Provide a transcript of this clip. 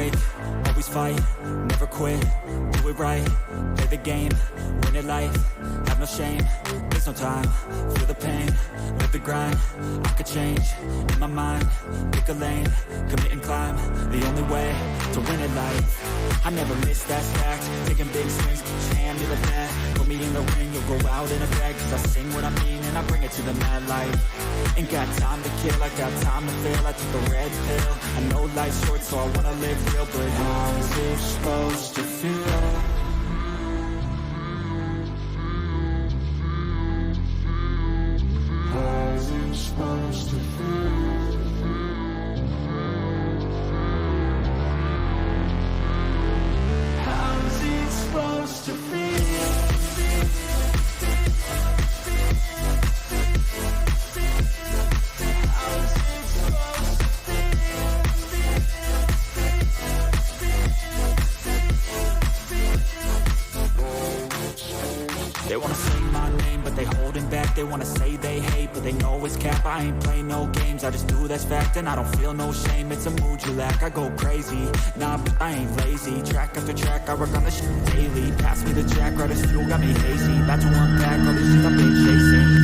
break, always fight, never quit, do it right, play the game, win it life, have no shame, there's no time, feel the pain, live the grind, I could change, in my mind, pick a lane, commit and climb, the only way to win it life, I never miss, that's fact, taking big swings, hand me the bat, put me in the ring, you'll go out in a bag, cause I sing what I mean and I bring it to the mad light, ain't got time to kill, I got time to feel, I took the red pill, I know life's short so I wanna live real, but how's it supposed to feel? How's it supposed to feel? How's it supposed to feel? They wanna say my name, but they holding back. They wanna say they hate, but they know it's cap. I ain't play no games, I just do that's fact. And I don't feel no shame, it's a mood you lack. I go crazy, nah, but I ain't lazy. Track after track, I work on this shit daily. Pass me the jack, right as fuel, got me hazy. About to unpack all this shit I've been chasing.